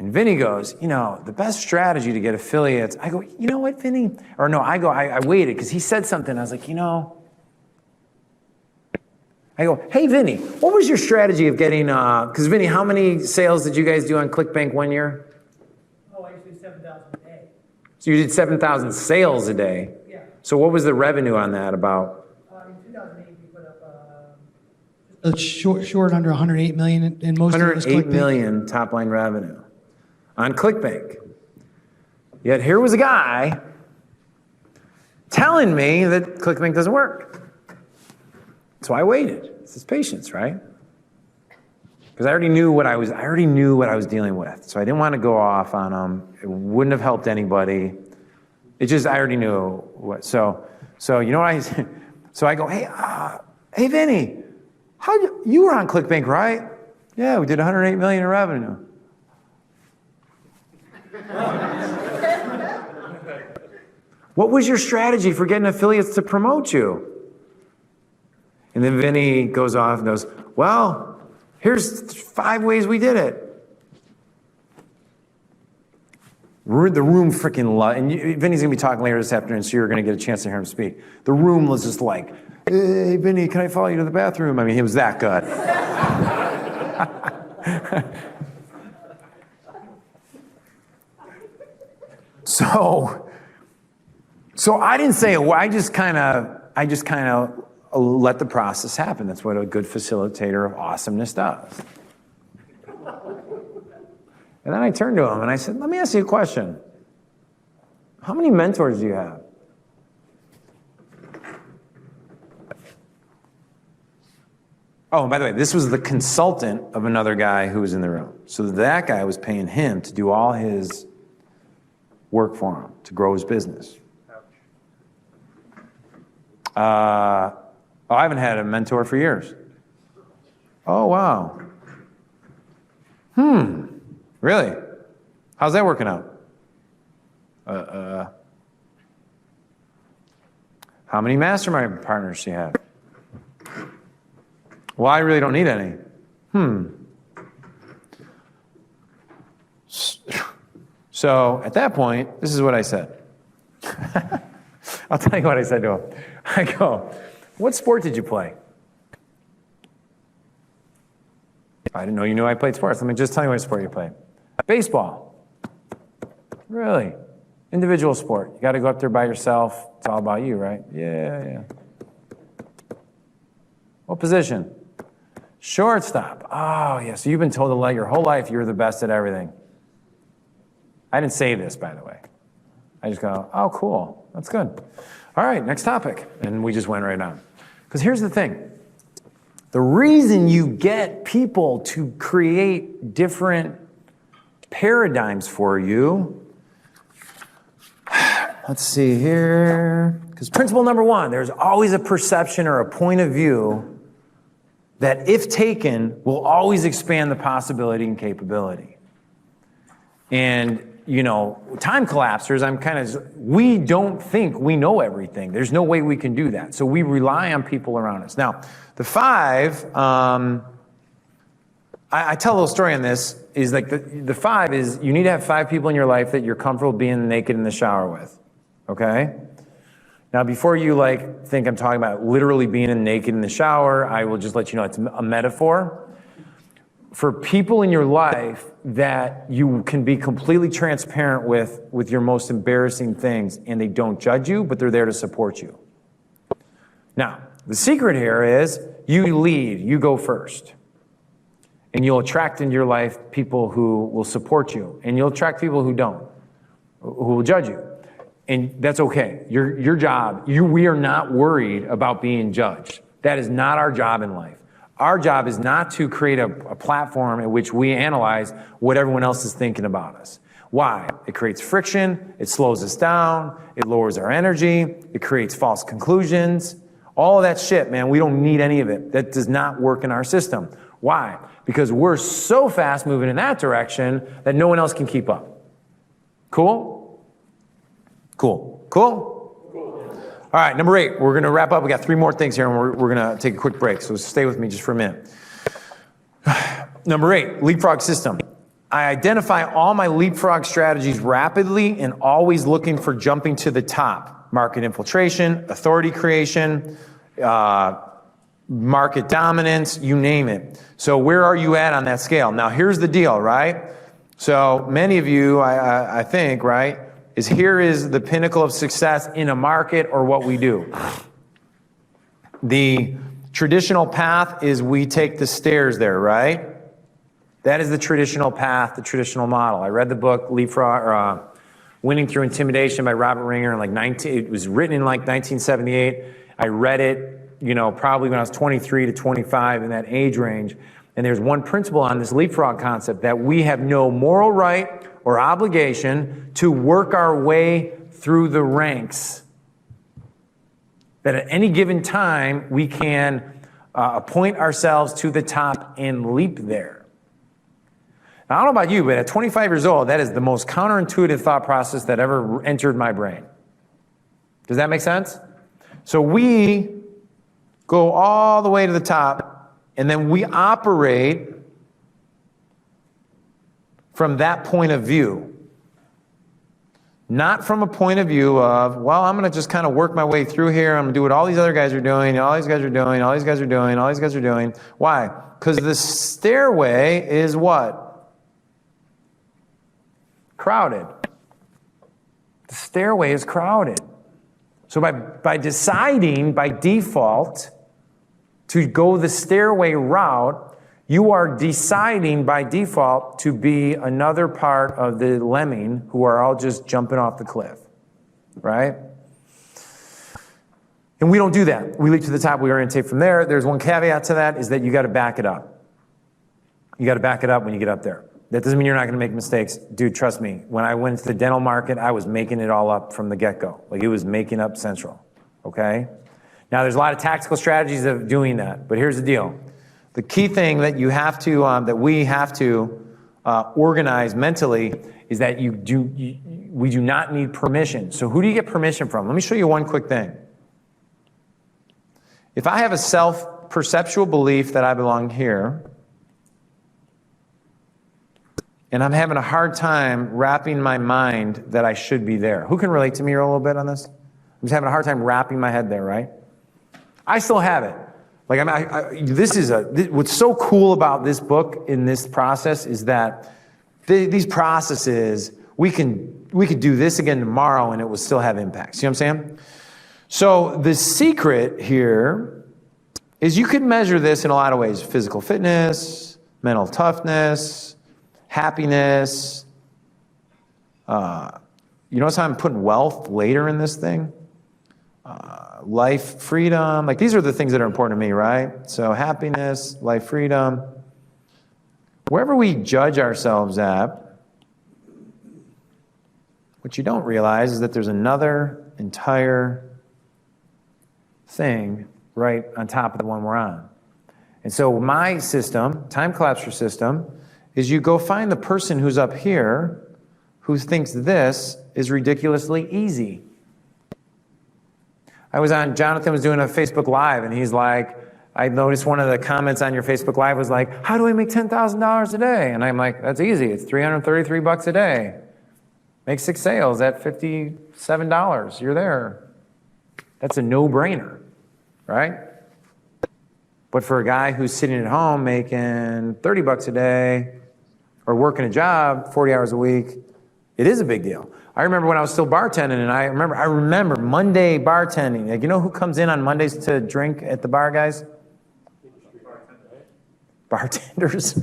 And Vinny goes, you know, the best strategy to get affiliates. I go, you know what, Vinny? Or no, I waited because he said something. I was like, you know. I go, hey, Vinny, what was your strategy of getting, because Vinny, how many sales did you guys do on Clickbank one year? Oh, I used to do 7,000 a day. So you did 7,000 sales a day. Yeah. So what was the revenue on that about? In 2008, we put up, It's short under 108 million, and most of it was 108 Clickbank. million top line revenue on Clickbank. Yet here was a guy telling me that Clickbank doesn't work. So I waited. This is patience, right? Because I already knew what I was dealing with. So I didn't want to go off on them. It wouldn't have helped anybody. It just, I already knew what. So you know what so I go, hey, Vinny, you were on Clickbank, right? Yeah, we did 108 million in revenue. What was your strategy for getting affiliates to promote you? And then Vinny goes off and goes, well, here's 5 ways we did it. The room freaking loved, and Vinny's gonna be talking later this afternoon, so you're gonna get a chance to hear him speak. The room was just like, hey, Vinny, can I follow you to the bathroom? I mean, he was that good. So I didn't say a word. I just kind of let the process happen. That's what a good facilitator of awesomeness does. And then I turned to him and I said, let me ask you a question. How many mentors do you have? Oh, and by the way, this was the consultant of another guy who was in the room. So that guy was paying him to do all his work for him, to grow his business. I haven't had a mentor for years. Oh, wow. Really? How's that working out? How many mastermind partners do you have? Well, I really don't need any. So at that point, this is what I said. I'll tell you what I said to him. I go, what sport did you play? I didn't know you knew I played sports. Let me just tell you what sport you played. Baseball. Really? Individual sport. You got to go up there by yourself. It's all about you, right? Yeah. What position? Shortstop. Oh, yeah. So you've been told your whole life you're the best at everything. I didn't say this, by the way. I just go, oh, cool. That's good. All right, next topic. And we just went right on. Because here's the thing. The reason you get people to create different paradigms for you, let's see here. Because principle number one, there's always a perception or a point of view that, if taken, will always expand the possibility and capability. And, time collapsers, we don't think we know everything. There's no way we can do that. So we rely on people around us. Now, the 5, I tell a little story on this, is like the 5 is you need to have 5 people in your life that you're comfortable being naked in the shower with, okay? Now, before you think I'm talking about literally being naked in the shower, I will just let you know it's a metaphor. For people in your life that you can be completely transparent with your most embarrassing things, and they don't judge you, but they're there to support you. Now, the secret here is you lead, you go first. And you'll attract into your life people who will support you, and you'll attract people who don't, who will judge you. And that's okay. Your job, we are not worried about being judged. That is not our job in life. Our job is not to create a platform in which we analyze what everyone else is thinking about us. Why? It creates friction, it slows us down, it lowers our energy, it creates false conclusions. All of that shit, man, we don't need any of it. That does not work in our system. Why? Because we're so fast moving in that direction that no one else can keep up. Cool? Cool. All right, number 8, we're going to wrap up. We got 3 more things here, and we're going to take a quick break. So stay with me just for a minute. Number 8, leapfrog system. I identify all my leapfrog strategies rapidly and always looking for jumping to the top. Market infiltration, authority creation, market dominance, you name it. So where are you at on that scale? Now, here's the deal, right? So many of you, I think, right, here is the pinnacle of success in a market or what we do. The traditional path is we take the stairs there, right? That is the traditional path, the traditional model. I read the book Leapfrog, Winning Through Intimidation by Robert Ringer it was written in 1978. I read it, probably when I was 23 to 25 in that age range. And there's one principle on this leapfrog concept, that we have no moral right or obligation to work our way through the ranks. That at any given time, we can appoint ourselves to the top and leap there. Now, I don't know about you, but at 25 years old, that is the most counterintuitive thought process that ever entered my brain. Does that make sense? So we go all the way to the top, and then we operate from that point of view. Not from a point of view of, well, I'm going to just kind of work my way through here. I'm going to do what all these other guys are doing, all these guys are doing, all these guys are doing, all these guys are doing. Why? Because the stairway is what? Crowded. The stairway is crowded. So by deciding by default to go the stairway route, you are deciding by default to be another part of the lemming who are all just jumping off the cliff, right? And we don't do that. We leap to the top, we orientate from there. There's one caveat to that, is that you got to back it up. You got to back it up when you get up there. That doesn't mean you're not going to make mistakes. Dude, trust me, when I went to the dental market, I was making it all up from the get-go. It was making up central, okay? Now, there's a lot of tactical strategies of doing that, but here's the deal. The key thing that you have to, that we have to organize mentally is that we do not need permission. So who do you get permission from? Let me show you one quick thing. If I have a self-perceptual belief that I belong here, and I'm having a hard time wrapping my mind that I should be there. Who can relate to me a little bit on this? I'm just having a hard time wrapping my head there, right? I still have it. Like, what's so cool about this book in this process is that these processes, we could do this again tomorrow and it will still have impact. See what I'm saying? So the secret here is you could measure this in a lot of ways. Physical fitness, mental toughness, happiness. You notice how I'm putting wealth later in this thing? Life, freedom. Like, these are the things that are important to me, right? So happiness, life, freedom. Wherever we judge ourselves at, what you don't realize is that there's another entire thing right on top of the one we're on. And so my system, time collapser system, is you go find the person who's up here who thinks this is ridiculously easy. Jonathan was doing a Facebook Live, and he's like, I noticed one of the comments on your Facebook Live was like, how do I make $10,000 a day? And I'm like, that's easy. It's $333 a day. Make 6 sales at $57. You're there. That's a no-brainer, right? But for a guy who's sitting at home making $30 a day or working a job 40 hours a week, it is a big deal. I remember when I was still bartending, and I remember Monday bartending. Like, you know who comes in on Mondays to drink at the bar, guys? Bartenders.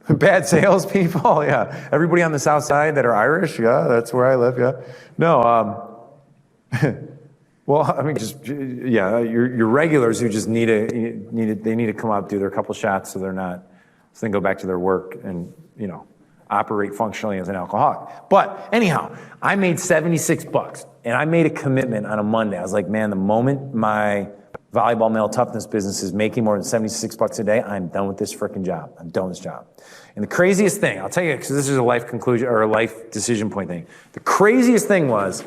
Bad salespeople, yeah. Everybody on the south side that are Irish, yeah, that's where I live, yeah. No, well, I mean, your regulars who just need to come up, do their couple shots so then go back to their work and, operate functionally as an alcoholic. But anyhow, I made $76 and I made a commitment on a Monday. I was like, man, the moment my volleyball male toughness business is making more than $76 a day, I'm done with this freaking job. I'm done with this job. And the craziest thing, I'll tell you, because this is a life conclusion or a life decision point thing. The craziest thing was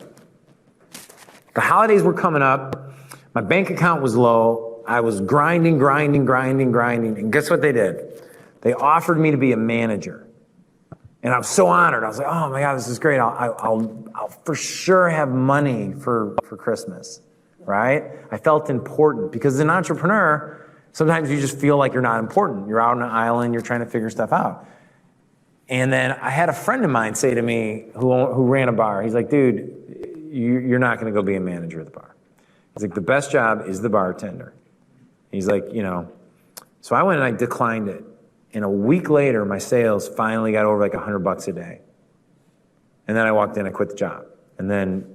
the holidays were coming up. My bank account was low. I was grinding. And guess what they did? They offered me to be a manager. And I was so honored. I was like, oh my God, this is great. I'll for sure have money for Christmas, right? I felt important because as an entrepreneur, sometimes you just feel like you're not important. You're out on an island, you're trying to figure stuff out. And then I had a friend of mine say to me who ran a bar, he's like, dude, you're not going to go be a manager at the bar. He's like, the best job is the bartender. He's like, so I went and I declined it. And a week later, my sales finally got over like $100 a day. And then I walked in, I quit the job. And then,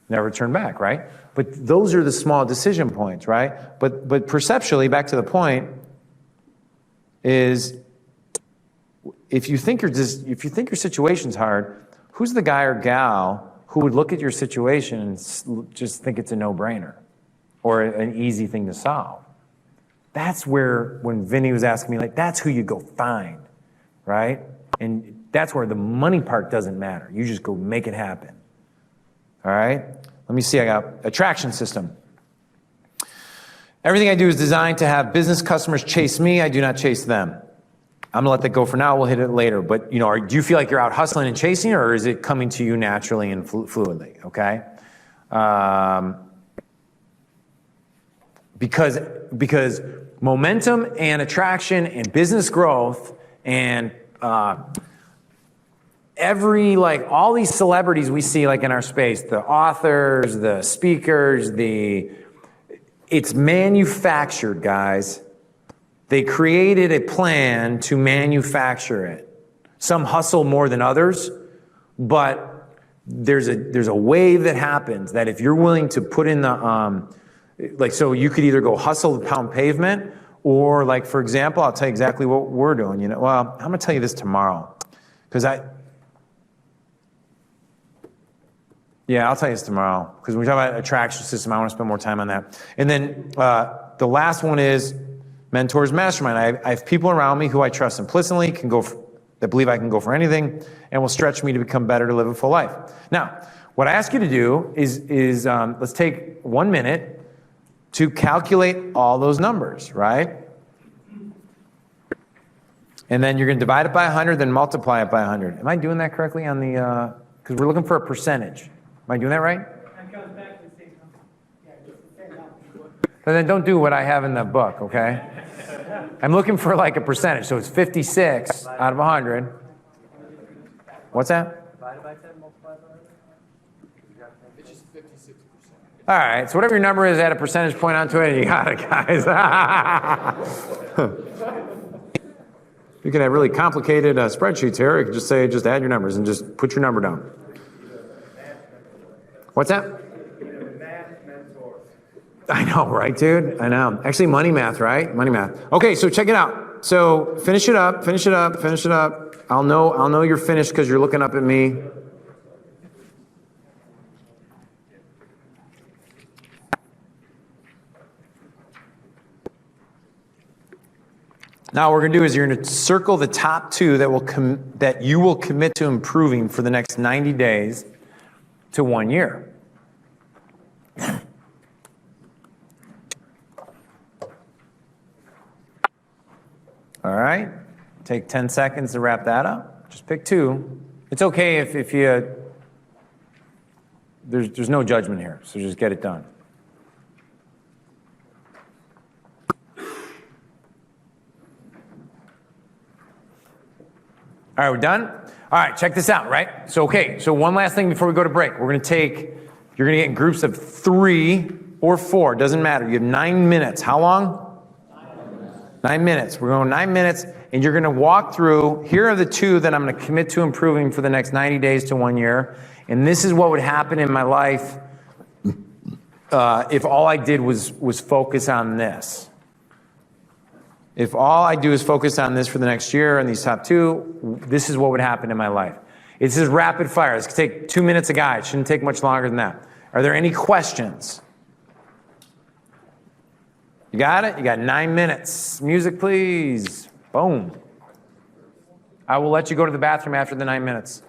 never turned back, right? But those are the small decision points, right? But perceptually, back to the point, is if you think your situation's hard, who's the guy or gal who would look at your situation and just think it's a no-brainer or an easy thing to solve? That's where, when Vinny was asking me, like, that's who you go find, right? And that's where the money part doesn't matter. You just go make it happen, all right? Let me see, I got attraction system. Everything I do is designed to have business customers chase me. I do not chase them. I'm gonna let that go for now. We'll hit it later. But, do you feel like you're out hustling and chasing, or is it coming to you naturally and fluidly, okay? Because momentum and attraction and business growth and all these celebrities we see like in our space, the authors, the speakers, it's manufactured, guys. They created a plan to manufacture it. Some hustle more than others, but there's a wave that happens that if you're willing to put in the so you could either go hustle the pound pavement, or like, for example, I'll tell you exactly what we're doing. Well, I'm gonna tell you this tomorrow, because I'll tell you this tomorrow, because when we talk about attraction system, I want to spend more time on that. And then the last one is Mentors Mastermind. I have people around me who I trust implicitly, that believe I can go for anything, and will stretch me to become better to live a full life. Now, what I ask you to do is let's take 1 minute to calculate all those numbers, right? And then you're going to divide it by 100, then multiply it by 100. Am I doing that correctly on the, because we're looking for a percentage. Am I doing that right? That comes back But then don't do what I have in the book, okay? I'm looking for like a percentage, so it's 56 out of 100. What's that? Divided by 10, multiplied by 100? It's just 56%. All right, so whatever your number is, add a percentage point onto it, and you got it, guys. You can have really complicated spreadsheets here. You can just say, just add your numbers and just put your number down. What's that? Math mentors. I know, right, dude? I know. Actually, money math, right? Money math. Okay, so check it out. So finish it up, finish it up, finish it up. I'll know you're finished because you're looking up at me. Now what we're going to do is you're going to circle the top two that you will commit to improving for the next 90 days to 1 year. All right, take 10 seconds to wrap that up. Just pick two. It's okay if you, there's no judgment here, so just get it done. All right, we're done? All right, check this out, right? So one last thing before we go to break. You're gonna get in groups of 3 or 4, doesn't matter. You have 9 minutes. How long? 9 minutes. We're going 9 minutes, and you're gonna walk through, here are the two that I'm gonna commit to improving for the next 90 days to 1 year, and this is what would happen in my life if all I did was focus on this. If all I do is focus on this for the next year and these top two, this is what would happen in my life. It's just rapid fire. This could take 2 minutes a guy. It shouldn't take much longer than that. Are there any questions? You got it? You got 9 minutes. Music, please. Boom. I will let you go to the bathroom after the 9 minutes.